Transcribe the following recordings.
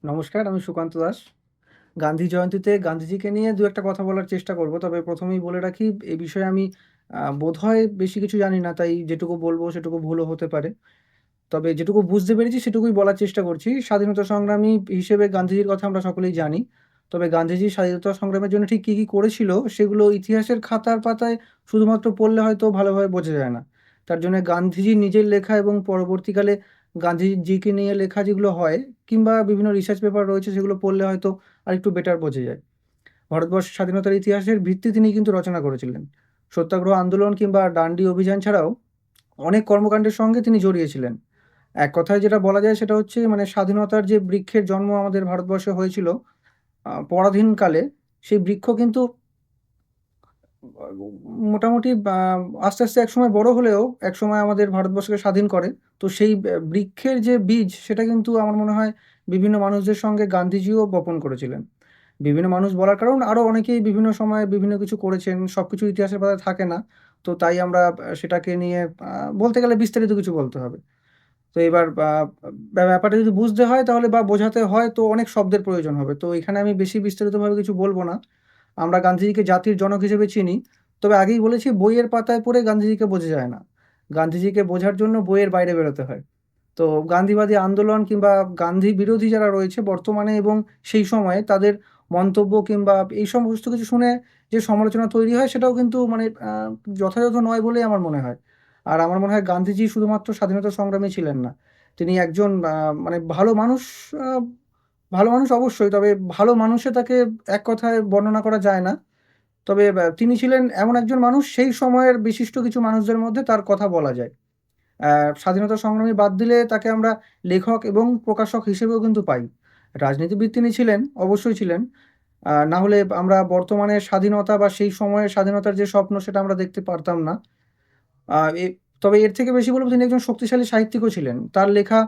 নমস্কার, আমি সুকান্ত দাস। গান্ধী জয়ন্তীতে গান্ধীজিকে নিয়ে একটা কথা বলার চেষ্টা করব। তবে ১ম এই বলে রাখি, এ বিষয়ে আমি বোধহয় বেশি কিছু জানি না। তাই যেটুকু বলব সেটুকু ভুলও হতে পারে। তবে যেটুকু বুঝতে পেরেছি সেটুকুই বলার চেষ্টা করছি। স্বাধীনতা সংগ্রামী হিসেবে গান্ধীজির কথা আমরা সকলেই জানি। তবে গান্ধীজি স্বাধীনতা সংগ্রামের জন্য ঠিক কী করেছিল সেগুলো ইতিহাসের খাতার পাতায় শুধুমাত্র পড়লে হয়তো ভালোভাবে বোঝা যায় না। তার জন্যে গান্ধীজি নিজের লেখা এবং পরবর্তীকালে গান্ধীজিকে নিয়ে লেখা যেগুলো হয় কিংবা বিভিন্ন রিসার্চ পেপার রয়েছে সেগুলো পড়লে হয়তো আরেকটু বেটার বোঝা যায়। ভারতবর্ষের স্বাধীনতার ইতিহাসের ভিত্তি তিনি কিন্তু রচনা করেছিলেন। সত্যাগ্রহ আন্দোলন কিংবা ডান্ডি অভিযান ছাড়াও অনেক কর্মকাণ্ডের সঙ্গে তিনি জড়িয়েছিলেন। এক কথায় যেটা বলা যায় সেটা হচ্ছে স্বাধীনতার যে বৃক্ষের জন্ম আমাদের ভারতবর্ষে হয়েছিল পরাধীনকালে, সেই বৃক্ষ কিন্তু মোটামুটি আস্তে, আস্তে একসময় বড় হলেও একসময় আমাদের ভারতবর্ষকে স্বাধীন করে। তো সেই বৃক্ষের যে বীজ সেটা কিন্তু আমার মনে হয় বিভিন্ন মানুষদের সঙ্গে গান্ধীজিও বপন করেছিলেন। বিভিন্ন মানুষ বলার কারণ আরো অনেকেই বিভিন্ন সময়ে বিভিন্ন কিছু করেছেন। সবকিছু ইতিহাসের পাতায় থাকে না। তো তাই আমরা সেটাকে নিয়ে বলতে গেলে বিস্তারিত কিছু বলতে হবে। তো এবার ব্যাপারটা যদি বুঝতে হয় তাহলে বা বোঝাতে হয় তো অনেক শব্দের প্রয়োজন হবে। তো এখানে আমি বেশি বিস্তারিতভাবে কিছু বলব না। আমরা গান্ধীজিকে জাতির জনক হিসেবে চিনি। তবে আগেই বলেছি, বইয়ের পাতায় পড়ে গান্ধীজিকে বোঝা যায় না। গান্ধীজিকে বোঝার জন্য বইয়ের বাইরে বেরোতে হয়। তো গান্ধীবাদী আন্দোলন কিংবা গান্ধী বিরোধী যারা রয়েছে বর্তমানে এবং সেই সময়ে তাদের মন্তব্য কিংবা এই সমস্ত কিছু শুনে যে সমালোচনা তৈরি হয় সেটাও কিন্তু যথাযথ নয় বলেই আমার মনে হয়। আর আমার মনে হয় গান্ধীজি শুধুমাত্র স্বাধীনতা সংগ্রামী ছিলেন না। তিনি একজন ভালো মানুষ। আ ভালো মানুষ অবশ্যই। তবে ভালো মানুষে তাকে এক কথায় বর্ণনা করা যায় না। তবে তিনি ছিলেন এমন একজন মানুষ, সেই সময়ের বিশিষ্ট কিছু মানুষদের মধ্যে তার কথা বলা যায়। স্বাধীনতা সংগ্রামী বাদ দিলে তাকে আমরা লেখক এবং প্রকাশক হিসেবেও কিন্তু পাই। রাজনীতিবিদ তিনি ছিলেন, অবশ্যই ছিলেন। না হলে আমরা বর্তমানে স্বাধীনতা বা সেই সময়ের স্বাধীনতার যে স্বপ্ন সেটা আমরা দেখতে পারতাম না। আ এ তবে এর থেকে বেশি বলব, তিনি একজন শক্তিশালী সাহিত্যিকও ছিলেন। তার লেখা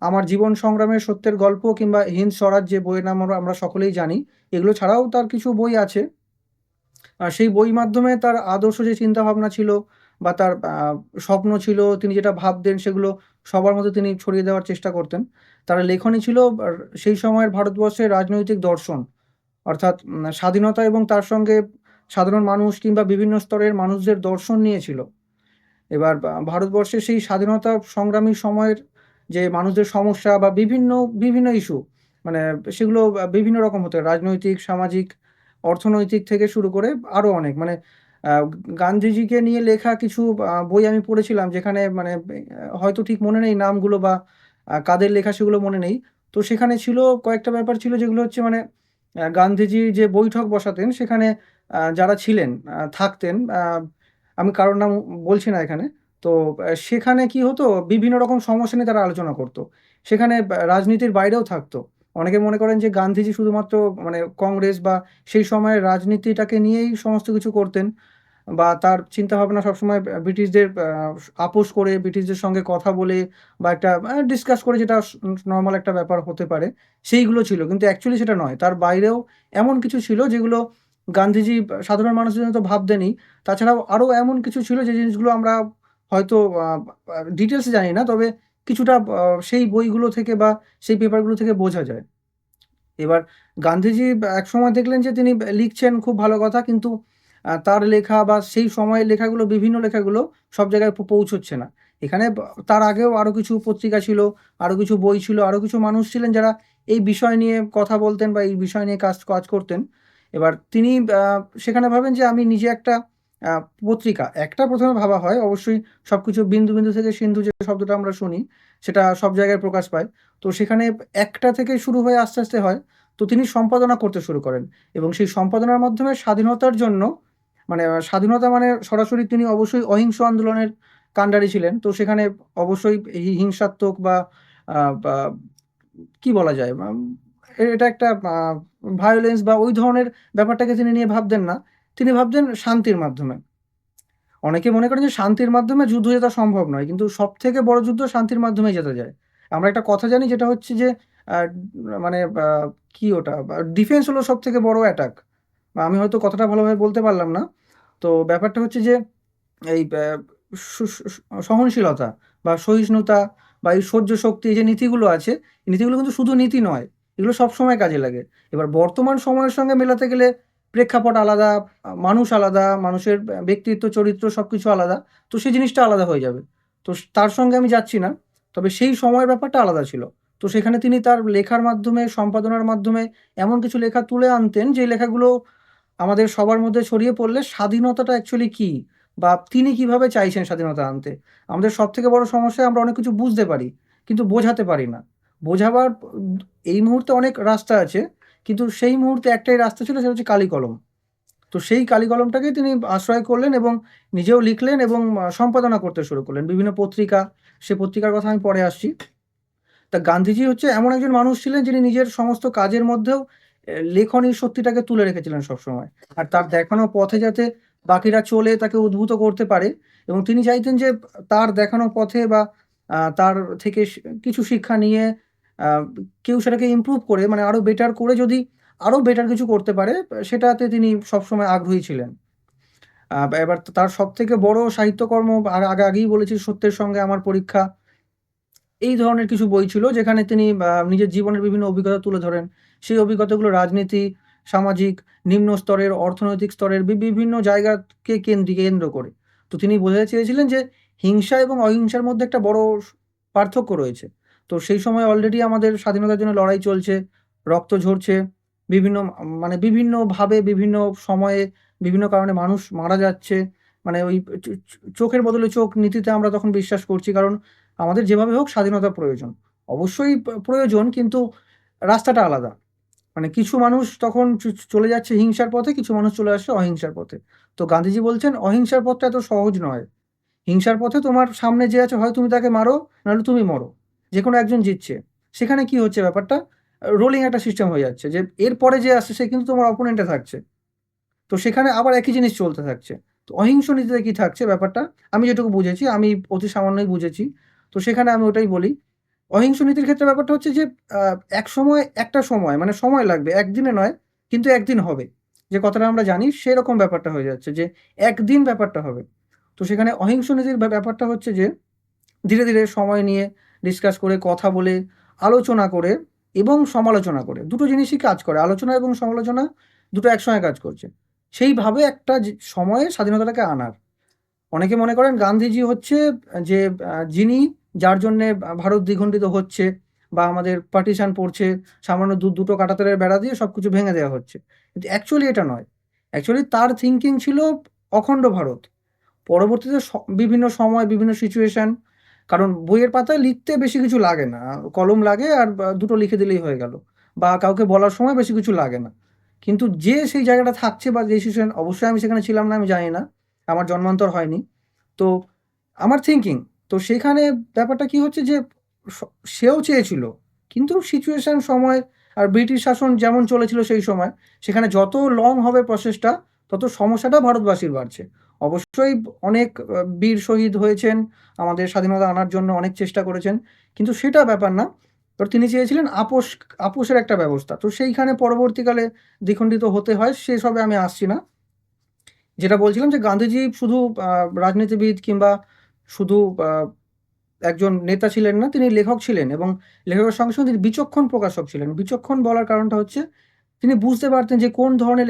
'আমার জীবন সংগ্রামের সত্যের গল্প' কিংবা 'হিন্দ স্বরাজ' যে বইয়ের নাম আমরা সকলেই জানি। এগুলো ছাড়াও তার কিছু বই আছে। সেই বই মাধ্যমে তার আদর্শ যে চিন্তাভাবনা ছিল বা তার স্বপ্ন ছিল, তিনি যেটা ভাবতেন সেগুলো সবার মধ্যে তিনি ছড়িয়ে দেওয়ার চেষ্টা করতেন। তার লেখনী ছিল সেই সময়ের ভারতবর্ষের রাজনৈতিক দর্শন। অর্থাৎ স্বাধীনতা এবং তার সঙ্গে সাধারণ মানুষ কিংবা বিভিন্ন স্তরের মানুষদের দর্শন নিয়ে ছিল। এবার ভারতবর্ষের সেই স্বাধীনতা সংগ্রামী সময়ের যে মানুষদের সমস্যা বা বিভিন্ন ইস্যু, মানে সেগুলো বিভিন্ন রকম হতে পারে। রাজনৈতিক, সামাজিক, অর্থনৈতিক থেকে শুরু করে আরো অনেক। আ গান্ধীজিকে নিয়ে লেখা কিছু বই আমি পড়েছিলাম, যেখানে হয়তো ঠিক মনে নেই নামগুলো বা কাদের লেখা সেগুলো মনে নেই। তো সেখানে ছিল কয়েকটা ব্যাপার ছিল যেগুলো হচ্ছে গান্ধীজি যে বৈঠক বসাতেন সেখানে যারা ছিলেন, থাকতেন, আমি কারোর নাম বলছি না এখানে। তো সেখানে কি হতো, বিভিন্ন রকম সমস্যা নিয়ে তারা আলোচনা করত। সেখানে রাজনীতির বাইরেও থাকতো। অনেকে মনে করেন যে গান্ধীজি শুধুমাত্র কংগ্রেস বা সেই সময়ের রাজনীতিটাকে নিয়েই সমস্ত কিছু করতেন বা তার চিন্তাভাবনা সবসময় ব্রিটিশদের আপোস করে, ব্রিটিশদের সঙ্গে কথা বলে বা একটা ডিসকাস করে, যেটা নরমাল একটা ব্যাপার হতে পারে, সেইগুলো ছিল। কিন্তু অ্যাকচুয়ালি সেটা নয়। তার বাইরেও এমন কিছু ছিল যেগুলো গান্ধীজি সাধারণ মানুষের জন্য তো ভাবতেনই। তাছাড়াও আরো এমন কিছু ছিল যে জিনিসগুলো আমরা হয়তো আ আ ডিটেইলস এ জানি না। তবে কিছুটা সেই বইগুলো থেকে বা সেই পেপারগুলো থেকে বোঝা যায়। এবার গান্ধীজি একসময় দেখলেন যে তিনি লিখছেন, খুব ভালো কথা। কিন্তু তার লেখা বা সেই সময়ের লেখাগুলো, বিভিন্ন লেখাগুলো সব জায়গায় পৌঁছচ্ছে না। এখানে তার আগেও আরো কিছু পত্রিকা ছিল, আরো কিছু বই ছিল, আরো কিছু মানুষ ছিলেন যারা এই বিষয় নিয়ে কথা বলতেন বা এই বিষয় নিয়ে কাজ কাজ করতেন। এবার তিনি আ সেখানে ভাবেন যে আমি নিজে একটা আ পত্রিকা, একটা ১ম এ ভাবা হয়। অবশ্যই সবকিছু বিন্দু, বিন্দু থেকে সিন্ধু যে শব্দটা আমরা শুনি, সেটা সব জায়গায় প্রকাশ পায়। তো সেখানে একটা থেকে শুরু হয়ে আস্তে, আস্তে হয়। তো তিনি সম্পাদনা করতে শুরু করেন এবং সেই সম্পাদনার মাধ্যমে স্বাধীনতার জন্য, স্বাধীনতা সরাসরি তিনি অবশ্যই অহিংস আন্দোলনের কান্ডারি ছিলেন। তো সেখানে অবশ্যই হিংসাত্মক বা আ বা কি বলা যায়? এটা একটা ভায়োলেন্স বা ওই ধরনের ব্যাপারটাকে তিনি নিয়ে ভাবতেন না। তিনি ভাবতেন শান্তির মাধ্যমে। অনেকে মনে করেন যে শান্তির মাধ্যমে যুদ্ধ জেতা সম্ভব নয়। কিন্তু সবথেকে বড় যুদ্ধ শান্তির মাধ্যমেই জেতা যায়। আমরা একটা কথা জানি, যেটা হচ্ছে যে আ মানে আ কি ওটা? ডিফেন্স হলো সবথেকে বড় অ্যাটাক। আমি হয়তো কথাটা ভালোভাবে বলতে পারলাম না। তো ব্যাপারটা হচ্ছে যে এই সু সু সু সহনশীলতা বা সহিষ্ণুতা বা এই সহ্য শক্তি, এই যে নীতিগুলো আছে, এই নীতিগুলো কিন্তু শুধু নীতি নয়। এগুলো সবসময় কাজে লাগে। এবার বর্তমান সময়ের সঙ্গে মেলাতে গেলে প্রেক্ষাপট আলাদা, মানুষ আলাদা, মানুষের ব্যক্তিত্ব, চরিত্র সবকিছু আলাদা। তো সেই জিনিসটা আলাদা হয়ে যাবে। তো তার সঙ্গে আমি যাচ্ছি না। তবে সেই সময়ের ব্যাপারটা আলাদা ছিল। তো সেখানে তিনি তার লেখার মাধ্যমে, সম্পাদনার মাধ্যমে এমন কিছু লেখা তুলে আনতেন, যে লেখাগুলো আমাদের সবার মধ্যে ছড়িয়ে পড়লে স্বাধীনতাটা অ্যাকচুয়ালি কী? বা তিনি কিভাবে চাইছেন স্বাধীনতা আনতে? আমাদের সবথেকে বড় সমস্যা, আমরা অনেক কিছু বুঝতে পারি, কিন্তু বোঝাতে পারি না। বোঝাবার এই মুহূর্তে অনেক রাস্তা আছে, কিন্তু সেই মুহূর্তে একটাই রাস্তা ছিল, সেটা হচ্ছে কালি কলম। তো সেই কালি কলমটাকেই তিনি আশ্রয় করলেন এবং নিজেও লিখলেন এবং সম্পাদনা করতে শুরু করলেন। বিভিন্ন পত্রিকা, সে পত্রিকার কথা আমি পরে আসছি। তা গান্ধীজি হচ্ছে এমন একজন মানুষ ছিলেন, যিনি নিজের সমস্ত কাজের মধ্যেও লেখনীর সত্যিটাকে তুলে রেখেছিলেন সবসময়। আর তার দেখানো পথে যাতে বাকিরা চলে তাকে উদ্বুদ্ধ করতে পারে, এবং তিনি চাইতেন যে তার দেখানো পথে বা তার থেকে কিছু শিক্ষা নিয়ে আ কেউ সেটাকে ইমপ্রুভ করে, মানে আরো বেটার করে, যদি আরো বেটার কিছু করতে পারে, সেটাতে তিনি সবসময় আগ্রহী ছিলেন। এবার তার সবথেকে বড় সাহিত্যকর্ম, আগেই বলেছি, সত্যের সঙ্গে আমার পরীক্ষা। এই ধরনের কিছু বই ছিল, যেখানে তিনি নিজের জীবনের বিভিন্ন অভিজ্ঞতা তুলে ধরেন। সেই অভিজ্ঞতাগুলো রাজনীতি, সামাজিক, নিম্ন স্তরের, অর্থনৈতিক স্তরের বিভিন্ন জায়গাকে কেন্দ্র করে। তো তিনি বোঝাতে চেয়েছিলেন যে হিংসা এবং অহিংসার মধ্যে একটা বড় পার্থক্য রয়েছে। তো সেই সময় অলরেডি আমাদের স্বাধীনতার জন্য লড়াই চলছে, রক্ত ঝরছে, বিভিন্ন মানে বিভিন্নভাবে, বিভিন্ন সময়ে, বিভিন্ন কারণে মানুষ মারা যাচ্ছে। মানে ওই চোখের বদলে চোখ নীতিতে আমরা তখন বিশ্বাস করছি, কারণ আমাদের যেভাবে হোক স্বাধীনতা প্রয়োজন। অবশ্যই প্রয়োজন, কিন্তু রাস্তাটা আলাদা। মানে কিছু মানুষ তখন চলে যাচ্ছে হিংসার পথে, কিছু মানুষ চলে আসছে অহিংসার পথে। তো গান্ধীজি বলছেন, অহিংসার পথটা এত সহজ নয়। হিংসার পথে তোমার সামনে যে আছে, হয় তুমি তাকে মারো, নাহলে তুমি মরো। যেকোনো একজন জিতছে। সেখানে কি হচ্ছে ব্যাপারটা? রোলিং একটা সিস্টেম হয়ে যাচ্ছে, যে এরপরে যে আসছে সে কিন্তু তোমার অপোনেন্টে থাকছে। তো সেখানে আবার একই জিনিস চলতে থাকছে। তো অহিংস নীতিতে কি থাকছে ব্যাপারটা? আমি যেটুকু বুঝেছি, আমি অতি সামান্যই বুঝেছি। তো সেখানে আমি ওটাই বলি। অহিংস নীতির ক্ষেত্রে ব্যাপারটা হচ্ছে যে আ একসময়, একটা সময়, মানে সময় লাগবে। একদিনে নয়, কিন্তু একদিন হবে। যে কথাটা আমরা জানি, সেরকম ব্যাপারটা হয়ে যাচ্ছে, যে একদিন ব্যাপারটা হবে। তো সেখানে অহিংস নীতির ব্যাপারটা হচ্ছে যে ধীরে, ধীরে সময় নিয়ে ডিসকাস করে, কথা বলে, আলোচনা করে এবং সমালোচনা করে। দুটো জিনিসই কাজ করে। আলোচনা এবং সমালোচনা দুটো একসঙ্গে কাজ করছে। সেইভাবে একটা সময়ে স্বাধীনতাটাকে আনার। অনেকে মনে করেন গান্ধীজি হচ্ছে যে যিনি, যার জন্যে ভারত দ্বিখণ্ডিত হচ্ছে, বা আমাদের পার্টিশান পড়ছে, সামান্য দুটো কাঁটাতারের বেড়া দিয়ে সবকিছু ভেঙে দেওয়া হচ্ছে। কিন্তু অ্যাকচুয়ালি এটা নয়। অ্যাকচুয়ালি তার থিংকিং ছিল অখণ্ড ভারত। পরবর্তীতে বিভিন্ন সময়, বিভিন্ন সিচুয়েশন, কারণ বইয়ের পাতায় লিখতে বেশি কিছু লাগে না। কলম লাগে, আর দুটো লিখে দিলেই হয়ে গেল। বা কাউকে বলার সময় বেশি কিছু লাগে না। কিন্তু যে সেই জায়গাটা থাকছে, বা যে সিচুয়েশন, অবশ্যই আমি সেখানে ছিলাম না, আমি জানি না। আমার জন্মান্তর হয়নি। তো আমার থিংকিং, তো সেখানে ব্যাপারটা কি হচ্ছে যে স সেও চেয়েছিল। কিন্তু সিচুয়েশন, সময়, আর ব্রিটিশ শাসন যেমন চলেছিল সেই সময়, সেখানে যত লং হবে প্রসেসটা, তত সমস্যাটা ভারতবাসীর বাড়ছে। অবশ্যই অনেক বীর শহীদ হয়েছেন, আমাদের স্বাধীনতা আনার জন্য অনেক চেষ্টা করেছেন। কিন্তু সেটা ব্যাপার না। তিনি চেয়েছিলেন আপোসের একটা ব্যবস্থা। তো সেইখানে পরবর্তীকালে দ্বিখণ্ডিত হতে হয়, সেসবে আমি আসছি না। যেটা বলছিলাম, যে গান্ধীজি শুধু আ রাজনীতিবিদ কিংবা শুধু আ একজন নেতা ছিলেন না, তিনি লেখক ছিলেন, এবং লেখকের সঙ্গে, সঙ্গে তিনি বিচক্ষণ প্রকাশক ছিলেন। বিচক্ষণ বলার কারণটা হচ্ছে, তিনি বুঝতে পারতেন যে কোন ধরনের